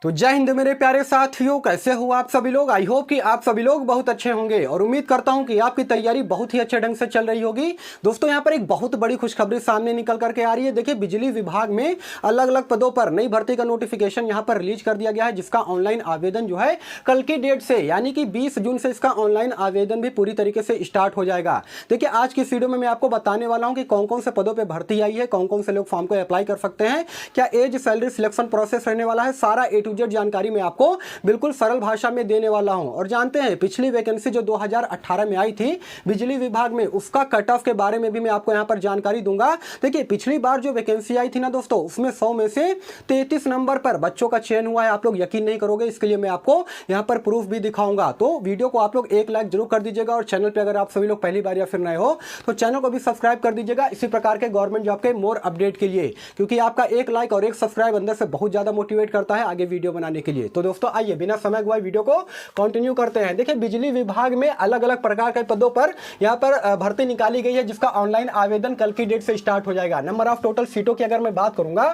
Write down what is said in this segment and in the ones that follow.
तो जय हिंद मेरे प्यारे साथियों, कैसे हो आप सभी लोग। आई होप कि आप सभी लोग बहुत अच्छे होंगे और उम्मीद करता हूं कि आपकी तैयारी बहुत ही अच्छे ढंग से चल रही होगी। दोस्तों यहां पर एक बहुत बड़ी खुशखबरी सामने निकल करके आ रही है। देखिए, बिजली विभाग में अलग अलग पदों पर नई भर्ती का नोटिफिकेशन यहां पर रिलीज कर दिया गया है, जिसका ऑनलाइन आवेदन जो है कल की डेट से यानी कि 20 जून से इसका ऑनलाइन आवेदन भी पूरी तरीके से स्टार्ट हो जाएगा। देखिए, आज की वीडियो में मैं आपको बताने वाला हूं कि कौन कौन से पदों पर भर्ती आई है, कौन कौन से लोग फॉर्म को अप्लाई कर सकते हैं, क्या एज सैलरी सिलेक्शन प्रोसेस रहने वाला है, सारा ए टू जेड जानकारी मैं आपको बिल्कुल सरल भाषा में देने वाला हूं। और जानते हैं पिछली वैकेंसी जो 2018 में आई थी बिजली विभाग में, उसका कट ऑफ के बारे में भी मैं आपको यहां पर जानकारी दूंगा। देखिए, पिछली बार जो वैकेंसी आई थी ना दोस्तों, उसमें 100 में से 33 नंबर पर बच्चों का चयन हुआ है। आप लोग यकीन नहीं करोगे, इसके लिए मैं आपको यहां पर प्रूफ भी दिखाऊंगा। तो वीडियो को आप लोग एक लाइक जरूर कर दीजिएगा और चैनल पर अगर आप सभी लोग पहली बार या फिर नए हो तो चैनल को भी सब्सक्राइब कर दीजिएगा इसी प्रकार के गवर्नमेंट जॉब के मोर अपडेट के लिए, क्योंकि आपका एक लाइक और एक सब्सक्राइब अंदर से बहुत ज्यादा मोटिवेट करता है आगे वीडियो बनाने के लिए। तो दोस्तों आइए बिना समय गवाए वीडियो को कंटिन्यू करते हैं। देखिए, बिजली विभाग में अलग अलग प्रकार के पदों पर यहां पर भर्ती निकाली गई है, जिसका ऑनलाइन आवेदन कल की डेट से स्टार्ट हो जाएगा। नंबर ऑफ टोटल सीटों की अगर मैं बात करूंगा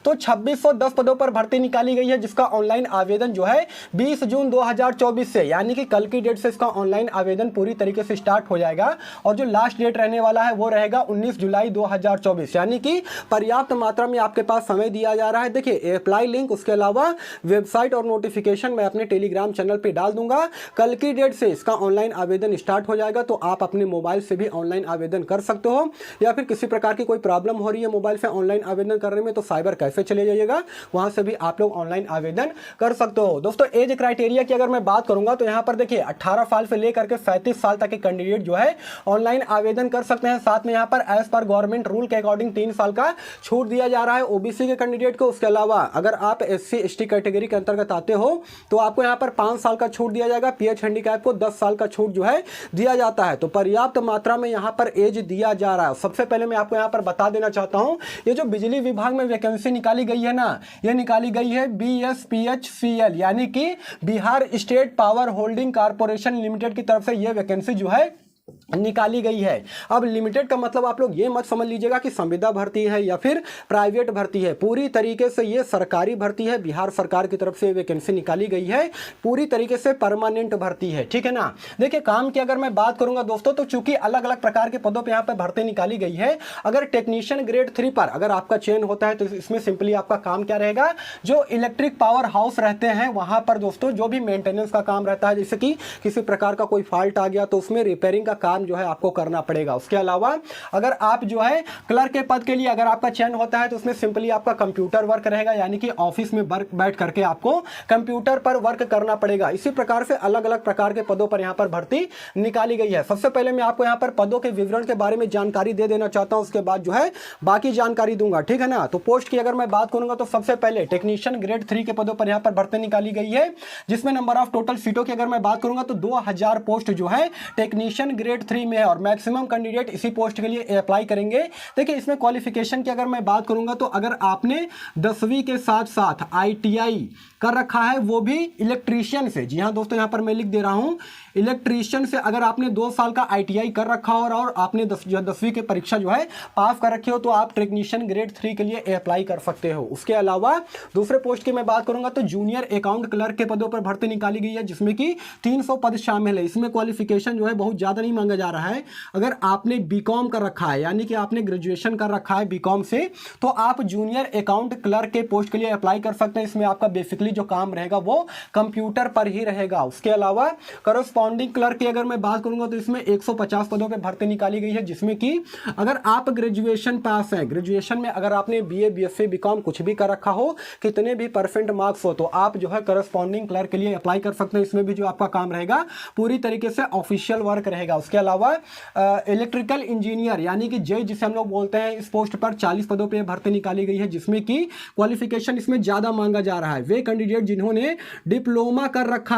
तो 2610 पदों पर भर्ती निकाली गई है, जिसका ऑनलाइन आवेदन जो है 20 जून 2024 से यानी कि कल की डेट से इसका ऑनलाइन आवेदन पूरी तरीके से स्टार्ट हो जाएगा। और जो लास्ट डेट रहने वाला है वो रहेगा 19 जुलाई 2024, यानी कि पर्याप्त मात्रा में आपके पास समय दिया जा रहा है। देखिए, अप्लाई लिंक, उसके अलावा वेबसाइट और नोटिफिकेशन मैं अपने टेलीग्राम चैनल पे डाल दूंगा। कल की डेट से इसका ऑनलाइन आवेदन स्टार्ट हो जाएगा, तो आप अपने मोबाइल से भी ऑनलाइन आवेदन कर सकते हो, या फिर किसी प्रकार की कोई प्रॉब्लम हो रही है मोबाइल से ऑनलाइन आवेदन करने में तो साइबर कैफे चले जाइएगा, वहां से भी आप लोग ऑनलाइन आवेदन कर सकते हो। दोस्तों, एज क्राइटेरिया की अगर मैं बात करूंगा तो यहां पर देखिए 18 साल से लेकर के 35 साल तक के कैंडिडेट जो है ऑनलाइन आवेदन कर सकते हैं। साथ में यहां पर एज पर गवर्नमेंट रूल के अकॉर्डिंग 3 साल का छूट दिया जा रहा है ओबीसी के कैंडिडेट को। उसके अलावा अगर आप एससी एसटी कैटेगरी के अंतर्गत आते हो तो आपको यहां पर 5 साल का छूट दिया जाएगा। पीएच हैंडीकैप को 10 साल का छूट जो है दिया जाता है। तो पर्याप्त मात्रा में यहां पर एज दिया जा रहा है। सबसे पहले मैं आपको यहां पर बता देना चाहता हूं, ये जो बिजली विभाग में वैकेंसी निकाली गई है ना, ये निकाली गई है BSPHCL यानी कि Bihar state power holding corporation limited की तरफ से यह वैकेंसी जो है निकाली गई है। अब लिमिटेड का मतलब आप लोग ये मत समझ लीजिएगा कि संविदा भर्ती है या फिर प्राइवेट भर्ती है। पूरी तरीके से ये सरकारी भर्ती है, बिहार सरकार की तरफ से वैकेंसी निकाली गई है, पूरी तरीके से परमानेंट भर्ती है, ठीक है ना। देखिए, काम की अगर मैं बात करूंगा दोस्तों तो चूंकि अलग अलग प्रकार के पदों पर यहाँ पर भर्ती निकाली गई है, अगर टेक्नीशियन ग्रेड 3 पर अगर आपका चयन होता है तो इसमें सिंपली आपका काम क्या रहेगा, जो इलेक्ट्रिक पावर हाउस रहते हैं वहां पर दोस्तों जो भी मेंटेनेंस का काम रहता है, जैसे कि किसी प्रकार का कोई फॉल्ट आ गया तो उसमें रिपेयरिंग का काम जो है आपको करना पड़ेगा। उसके अलावा अगर आप जो है क्लर्क के पद के लिए अगर आपका चयन होता है तो उसमें सिंपली आपका कंप्यूटर वर्क रहेगा, यानी कि ऑफिस में बैठ करके आपको कंप्यूटर पर वर्क करना पड़ेगा। इसी प्रकार से अलग अलग प्रकार के पदों पर यहां पर भर्ती निकाली गई है। सबसे पहले मैं आपको यहां पर पदों के विवरण के बारे में जानकारी दे देना चाहता हूं, उसके बाद जो है बाकी जानकारी दूंगा, ठीक है ना। तो पोस्ट की अगर मैं बात करूंगा तो सबसे पहले टेक्नीशियन ग्रेड 3 के पदों पर यहां पर भर्ती निकाली गई है, जिसमें नंबर ऑफ टोटल सीटों की अगर मैं बात करूंगा तो 2000 पोस्ट जो है टेक्नीशियन ग्रेड 3 में है और मैक्सिमम कैंडिडेट इसी पोस्ट के लिए अप्लाई करेंगे। देखिए, इसमें क्वालिफिकेशन की अगर मैं बात करूंगा तो अगर आपने 10वीं के साथ साथ ITI कर रखा है, वो भी इलेक्ट्रीशियन से, जी हां दोस्तों यहां पर मैं लिख दे रहा हूं इलेक्ट्रीशियन से, अगर आपने 2 साल का ITI कर रखा हो और आपने 10वीं की परीक्षा जो है पास कर रखी हो तो आप टेक्नीशियन ग्रेड 3 के लिए अप्लाई कर सकते हो। उसके अलावा दूसरे पोस्ट की मैं बात करूंगा तो जूनियर अकाउंट क्लर्क के पदों पर भर्ती निकाली गई है, जिसमें कि 300 पद शामिल है। इसमें क्वालिफिकेशन जो है बहुत ज्यादा नहीं मांगा जा रहा है। अगर आपने बीकॉम कर रखा है यानी कि आपने ग्रेजुएशन कर रखा है बीकॉम से, तो आप जूनियर अकाउंट क्लर्क के पोस्ट के लिए अप्लाई कर सकते हैं। इसमें आपका बेसिकली जो काम रहेगा वो कंप्यूटर पर ही रहेगा। उसके अलावा करस्पॉन्डिंग क्लर्क की अगर मैं बात करूंगा तो इसमें 150 पदों पर भर्ती निकाली गई है, जिसमें कि अगर आप ग्रेजुएशन पास हैं, ग्रेजुएशन में अगर आपने BA BSc बीकॉम कुछ भी कर रखा हो, कितने भी परसेंट मार्क्स हो, तो आप जो है करस्पॉन्डिंग क्लर्क के लिए अप्लाई कर सकते हैं। इसमें भी जो आपका काम रहेगा पूरी तरीके से ऑफिशियल वर्क रहेगा। उसके अलावा इलेक्ट्रिकल इंजीनियर यानी कि जेई जिसे हम लोग बोलते हैं, इस पोस्ट पर 40 पदों पर भर्ती निकाली गई है, जिसमें कि क्वालिफिकेशन इसमें ज्यादा मांगा जा रहा है। वे कैंडिडेट जिन्होंने डिप्लोमा कर रखा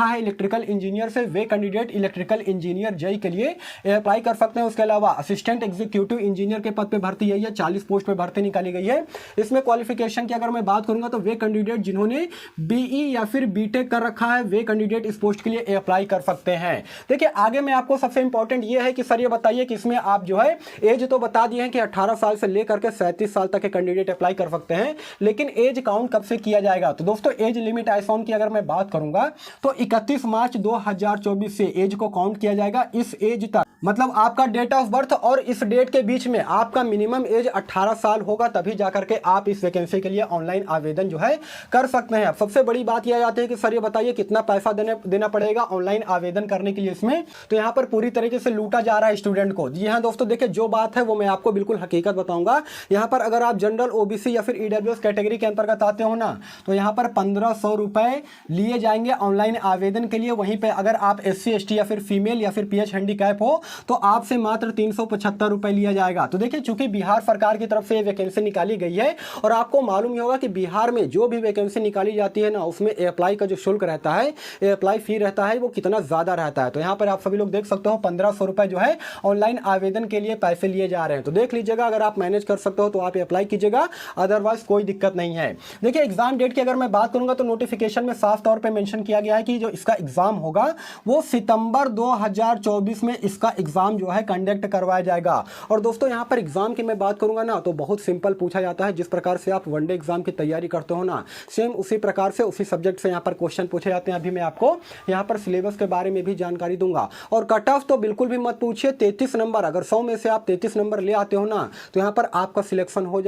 है इलेक्ट्रिकल इंजीनियर से, वे कैंडिडेट इलेक्ट्रिकल इंजीनियर जेई के लिए अप्लाई कर सकते हैं। उसके अलावा असिस्टेंट एग्जीक्यूटिव इंजीनियर के पद पे भर्ती है, 40 पोस्ट पे भर्ती निकाली गई है। इसमें क्वालिफिकेशन की अगर मैं बात करूंगा तो वे कैंडिडेट जिन्होंने BE या फिर BTech कर रखा है, वे कैंडिडेट इस पोस्ट के लिए अप्लाई कर सकते हैं। देखिए, आगे मैं आपको सबसे इंपॉर्टेंट ये है कि सर ये बताइए कि इसमें आप जो है एज तो बता दिए हैं कि 18 साल से लेकर के 37 साल तक के कैंडिडेट अप्लाई कर सकते हैं, लेकिन एज काउंट कब से किया जाएगा? तो दोस्तों एज लिमिट आईफोन की अगर मैं बात करूंगा तो 31 मार्च 2024 से एज को काउंट किया जाएगा। इस एज तक मतलब आपका डेट ऑफ बर्थ और इस डेट के बीच में आपका मिनिमम एज 18 साल होगा, तभी जाकर के आप इस वैकेंसी के लिए ऑनलाइन आवेदन जो है कर सकते हैं। अब सबसे बड़ी बात यह आती है कि सर ये बताइए कितना पैसा देना पड़ेगा ऑनलाइन आवेदन करने के लिए इसमें? तो यहाँ पर पूरी तरीके से लूटा जा रहा है स्टूडेंट को। जी हाँ दोस्तों, देखिए जो बात है वो मैं आपको बिल्कुल हकीकत बताऊंगा। यहाँ पर अगर आप जनरल, ओबीसी या फिर ईडब्ल्यूएस कैटेगरी के अंतर्गत आते हो ना, तो यहाँ पर 1500 रुपए लिए जाएंगे ऑनलाइन आवेदन के लिए। वहीं पर अगर आप SC ST या फिर फीमेल या फिर PH हैंडीकैप हो तो आपसे मात्र 375 रुपए लिया जाएगा। तो देखिए चूंकि बिहार सरकार की तरफ से ये वैकेंसी निकाली गई है और आपको मालूम ही होगा कि बिहार में जो भी वैकेंसी निकाली जाती है ना, उसमें अप्लाई का जो शुल्क रहता है, अप्लाई फी रहता है, वो कितना ज्यादा रहता है। तो यहाँ पर आप सभी लोग देख सकते हो 1500 रुपए जो है ऑनलाइन आवेदन के लिए पैसे लिए जा रहे हैं। तो देख लीजिएगा, अगर आप मैनेज कर सकते हो तो आप अप्लाई कीजिएगा, अदरवाइज कोई दिक्कत नहीं है। देखिए एग्जाम डेट की अगर मैं बात करूंगा तो नोटिफिकेशन में साफ तौर पर मेंशन किया गया है कि जो इसका एग्जाम होगा वो सितंबर 2024 में इसका एग्जाम जो है कंडक्ट करवाया जाएगा। और दोस्तों यहाँ पर एग्जाम की मैं बात करूंगा ना तो बहुत सिंपल पूछा जाता है। जिस प्रकार से आप वनडे एग्जाम की तैयारी करते हो ना, सेम उसी प्रकार से उसी सब्जेक्ट से यहाँ पर क्वेश्चन पूछे जाते हैं। अभी मैं आपको यहाँ पर सिलेबस के बारे में भी जानकारी दूंगा। और कट ऑफ तो बिल्कुल भी मत पूछिए, 33 नंबर, अगर 100 में से आप 33 नंबर ले आते हो ना तो यहाँ पर आपका सिलेक्शन हो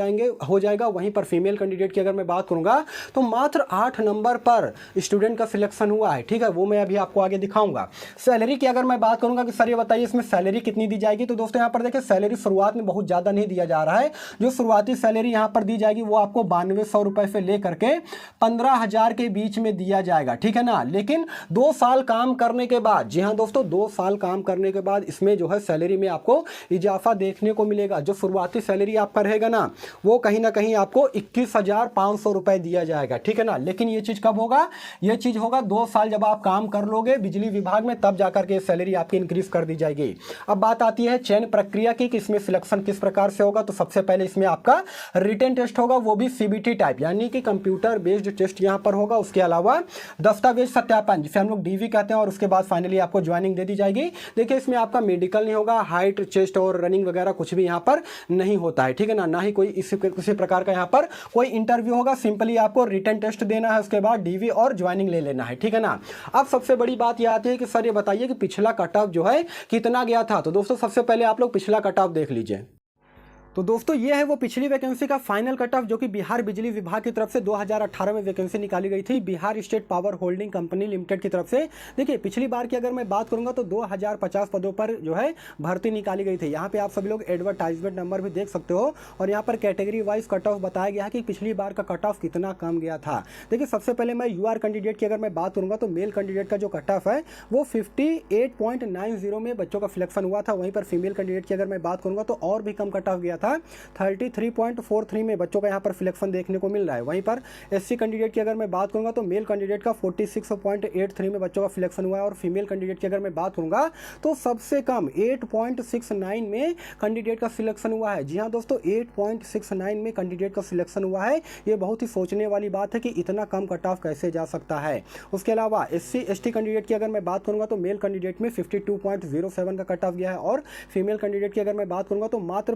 जाएगा। वहीं पर फीमेल कैंडिडेट की अगर मैं बात करूंगा तो मात्र 8 नंबर पर स्टूडेंट का सिलेक्शन हुआ है। ठीक है, वो मैं अभी आपको आगे दिखाऊंगा। सैलरी की अगर मैं बात करूंगा कि सर ये बताइए इसमें सैलरी कितनी दी जाएगी, तो दोस्तों यहाँ पर देखिए सैलरी शुरुआत में बहुत ज्यादा नहीं दिया जा रहा है। जो शुरुआती सैलरी यहाँ पर दी जाएगी वो आपको 9200 रुपए से लेकर के 15,000 के बीच में दिया जाएगा। ठीक है ना, लेकिन 2 साल काम करने के बाद, जी हाँ दोस्तों 2 साल काम करने के बाद इसमें जो है सैलरी में आपको इजाफा देखने को मिलेगा। जो शुरुआती सैलरी आपका रहेगा ना वो कहीं ना कहीं आपको 21,500 रुपए दिया जाएगा। ठीक है ना, लेकिन ये चीज कब होगा? ये चीज होगा 2 साल जब आप काम कर लोगे बिजली विभाग में, तब जाकर के सैलरी आपकी इंक्रीज कर दी जाएगी। अब बात आती है चयन प्रक्रिया की कि इसमें सिलेक्शन किस प्रकार से होगा। तो सबसे पहले इसमें आपका रिटन टेस्ट होगा, वो भी CBT टाइप, यानी कि कंप्यूटर बेस्ड टेस्ट यहाँ पर होगा। उसके अलावा दस्तावेज सत्यापन जिसे हम लोग DV कहते हैं, और उसके बाद फाइनली आपको ज्वाइनिंग दे दी जाएगी। देखिए इसमें आपका मेडिकल नहीं होगा, हाइट, चेस्ट और रनिंग वगैरह कुछ भी यहाँ पर नहीं होता है। ठीक है ना ही कोई किसी प्रकार का यहाँ पर कोई इंटरव्यू होगा। सिंपली आपको रिटन टेस्ट देना है, उसके बाद DV और ज्वाइनिंग ले लेना है। ठीक है ना। अब सबसे बड़ी बात यह आती है कि सर ये बताइए कि पिछला कट ऑफ जो है कितना गया था। तो दोस्तों सबसे पहले आप लोग पिछला कट ऑफ देख लीजिए। तो दोस्तों ये है वो पिछली वैकेंसी का फाइनल कट ऑफ जो कि बिहार बिजली विभाग की तरफ से 2018 में वैकेंसी निकाली गई थी, Bihar state power holding company limited की तरफ से। देखिए पिछली बार की अगर मैं बात करूंगा तो 2050 पदों पर जो है भर्ती निकाली गई थी। यहाँ पे आप सभी लोग एडवर्टाइजमेंट नंबर भी देख सकते हो, और यहाँ पर कैटेगरी वाइज कट ऑफ बताया गया है कि पिछली बार का कट ऑफ कितना कम गया था। देखिए सबसे पहले मैं UR कैंडिडेट की अगर मैं बात करूंगा तो मेल कैंडिडेट का जो कट ऑफ है वो 58.90 में बच्चों का सिलेक्शन हुआ था। वहीं पर फीमेल कैंडिडेट की अगर मैं बात करूंगा तो और भी कम कट ऑफ गया था, 33.43 में बच्चों का यहाँ पर सिलेक्शन देखने को मिल रहा है। वहीं पर SC कैंडिडेट की अगर मैं बात करूंगा तो मेल कैंडिडेट का 46.83 में बच्चों का सिलेक्शन हुआ है, और फीमेल कैंडिडेट की अगर मैं बात करूंगा तो सबसे कम 8.69 में कैंडिडेट का सिलेक्शन हुआ है। जी हाँ दोस्तों 8.69 में कैंडिडेट का सिलेक्शन हुआ है। ये बहुत ही सोचने वाली बात है कि इतना कम कट ऑफ कैसे जा सकता है। उसके अलावा SC ST कैंडिडेट की अगर मैं बात करूंगा तो मेल कैंडिडेट में 52.07 का कट ऑफ गया है, और फीमेल कैंडिडेट की अगर मैं बात करूंगा तो मात्र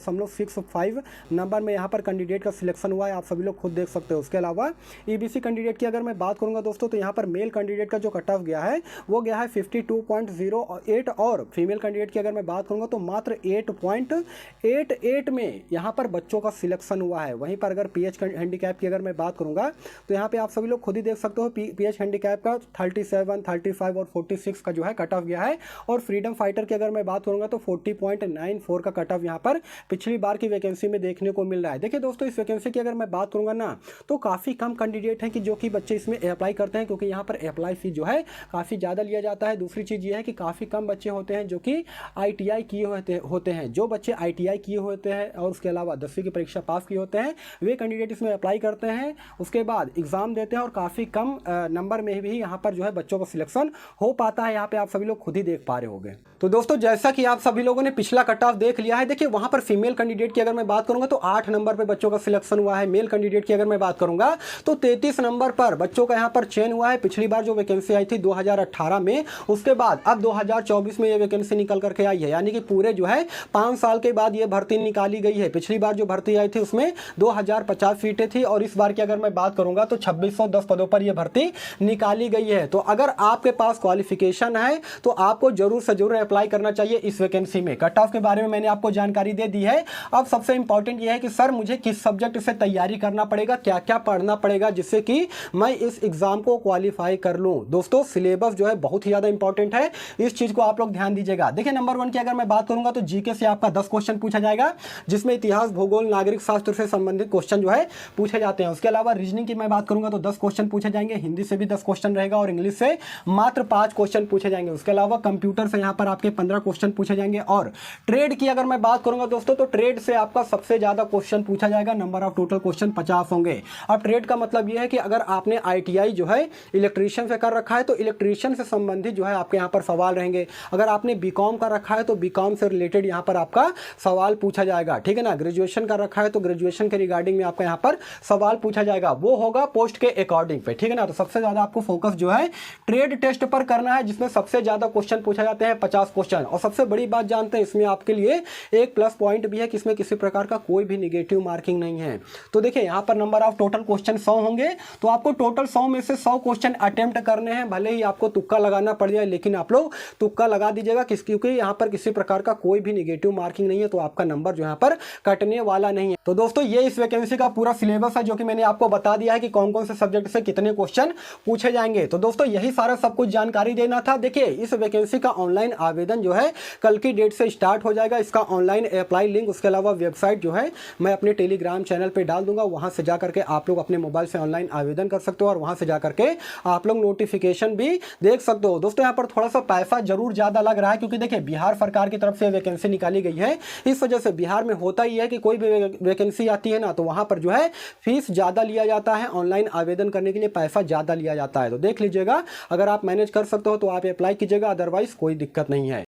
15.65 नंबर में यहाँ पर कैंडिडेट का सिलेक्शन हुआ है। आप सभी लोग खुद देख सकते हो। उसके अलावा EBC कैंडिडेट की अगर मैं बात करूंगा दोस्तों तो यहाँ पर मेल कैंडिडेट का जो कट ऑफ गया है वो गया है 52.08, और फीमेल कैंडिडेट की अगर मैं बात करूंगा तो मात्र 8.88 में यहाँ पर बच्चों का सिलेक्शन हुआ है। वहीं पर अगर PH हैंडीकैप की अगर मैं बात करूंगा तो यहाँ पे आप सभी लोग खुद ही देख सकते हो PH हैंडीकैप का 37, 35 और 46 का जो है कट ऑफ गया है, और फ्रीडम फाइटर की अगर मैं बात करूंगा तो 40.94 का कट ऑफ यहाँ पर पिछली बार की वैकेंसी में देखने को मिल रहा है। देखिए दोस्तों इस वैकेंसी की अगर मैं बात करूंगा ना तो काफ़ी कम कैंडिडेट हैं कि जो कि बच्चे इसमें अप्लाई करते हैं, क्योंकि यहाँ पर अप्लाई फी जो है काफ़ी ज़्यादा लिया जाता है। दूसरी चीज़ ये है कि काफ़ी कम बच्चे होते हैं जो कि ITI किए होते हैं। जो बच्चे ITI किए होते हैं और उसके अलावा 10वीं की परीक्षा पास किए होते हैं वे कैंडिडेट इसमें अप्लाई करते हैं, उसके बाद एग्जाम देते हैं, और काफ़ी कम नंबर में भी यहाँ पर जो है बच्चों का सिलेक्शन हो पाता है। यहाँ पे आप सभी लोग खुद ही देख पा रहे होंगे। तो दोस्तों जैसा कि आप सभी लोगों ने पिछला कट ऑफ देख लिया है, देखिए वहाँ पर फीमेल फीमेल कैंडिडेट की अगर मैं बात करूंगा तो 8 नंबर पे बच्चों का सिलेक्शन हुआ है। मेल कैंडिडेट की अगर मैं बात करूंगा तो 33 नंबर पर बच्चों का यहाँ पर चयन हुआ है। पिछली बार जो वैकेंसी आई थी 2018 में, उसके बाद अब 2024 में ये वैकेंसी निकल करके आई है, यानी कि पूरे जो है 5 साल के बाद ये भर्ती निकाली गई है। पिछली बार जो भर्ती आई थी उसमें 2050 सीटें थी और इस बार की अगर मैं बात करूंगा तो 2610 पदों पर यह भर्ती निकाली गई है। तो अगर आपके पास क्वालिफिकेशन है तो आपको जरूर से जरूर अप्लाई करना चाहिए इस वैकेंसी में। कट ऑफ के बारे में मैंने आपको जानकारी दे दी है। अब सबसे इंपॉर्टेंट यह है कि सर मुझे किस सब्जेक्ट से तैयारी करना पड़ेगा, क्या क्या पढ़ना पड़ेगा जिससे कि मैं इस एग्जाम को क्वालिफाई कर लूं। दोस्तों सिलेबस जो है बहुत ही ज्यादा इंपॉर्टेंट है, इस चीज को आप लोग ध्यान दीजिएगा। देखिए नंबर 1 की अगर मैं बात करूंगा तो जीके से आपका 10 क्वेश्चन पूछा जाएगा, जिसमें इतिहास, भूगोल, नागरिक शास्त्र से संबंधित क्वेश्चन जो है पूछे जाते हैं। उसके अलावा रीजनिंग की मैं बात करूंगा तो 10 क्वेश्चन पूछे जाएंगे, हिंदी से भी 10 क्वेश्चन रहेगा और इंग्लिश से मात्र 5 क्वेश्चन पूछे जाएंगे। उसके अलावा कंप्यूटर से यहाँ पर आपके 15 क्वेश्चन पूछे जाएंगे। और ट्रेड की अगर मैं बात करूंगा दोस्तों तो ट्रेड से आपका सबसे ज्यादा क्वेश्चन पूछा जाएगा, नंबर ऑफ टोटल क्वेश्चन 50 होंगे। अब ट्रेड का मतलब यह है कि अगर आपने ITI जो है इलेक्ट्रीशियन से कर रखा है तो इलेक्ट्रीशियन से संबंधित जो है आपके यहाँ पर सवाल रहेंगे। अगर आपने बीकॉम का रखा है तो बीकॉम से रिलेटेड यहाँ पर आपका सवाल पूछा जाएगा, ठीक है ना। ग्रेजुएशन का रखा है तो ग्रेजुएशन के रिगार्डिंग में आपका यहाँ पर सवाल पूछा जाएगा, वो होगा पोस्ट के अकॉर्डिंग पे, ठीक है ना। तो सबसे ज्यादा आपको फोकस जो है ट्रेड टेस्ट पर करना है, जिसमें सबसे ज्यादा क्वेश्चन पूछा जाते हैं 50 क्वेश्चन। और सबसे बड़ी बात जानते हैं इसमें आपके लिए एक प्लस पॉइंट भी है कि इसमें किसी प्रकार का कोई भी निगेटिव मार्किंग नहीं है। तो देखिए यहाँ पर नंबर ऑफ टोटल क्वेश्चन 100 होंगे, तो आपको टोटल 100 में से 100 क्वेश्चन अटेम्प्ट करने हैं। भले ही आपको तुक्का लगाना पड़ जाए लेकिन आप लोग तुक्का लगा दीजिएगा, क्योंकि यहाँ पर किसी प्रकार का कोई भी निगेटिव मार्किंग नहीं है, तो आपका नंबर जो यहाँ पर कटने वाला नहीं है। तो दोस्तों ये इस वैकेंसी का पूरा सिलेबस है जो कि मैंने आपको बता दिया है कि कौन कौन से सब्जेक्ट से कितने क्वेश्चन पूछे जाएंगे। तो दोस्तों यही सारा सब कुछ जानकारी देना था। देखिए इस वैकेंसी का ऑनलाइन आवेदन जो है कल की डेट से स्टार्ट हो जाएगा। इसका ऑनलाइन अप्लाई लिंक, उसके अलावा वेबसाइट जो है मैं अपने टेलीग्राम चैनल पे डाल दूंगा, वहां से जाकर के आप लोग अपने मोबाइल से ऑनलाइन आवेदन कर सकते हो और वहां से जाकर के आप लोग नोटिफिकेशन भी देख सकते हो। दोस्तों यहाँ पर थोड़ा सा पैसा जरूर ज्यादा लग रहा है, क्योंकि देखिए बिहार सरकार की तरफ से वैकेंसी निकाली गई है। इस वजह से बिहार में होता ही है कि कोई भी वैकेंसी आती है ना तो वहां पर जो है फीस ज्यादा लिया जाता है, ऑनलाइन आवेदन करने के लिए पैसा ज्यादा लिया जाता है। तो देख लीजिएगा, अगर आप मैनेज कर सकते हो तो आप अप्लाई कीजिएगा, अदरवाइज कोई दिक्कत नहीं है।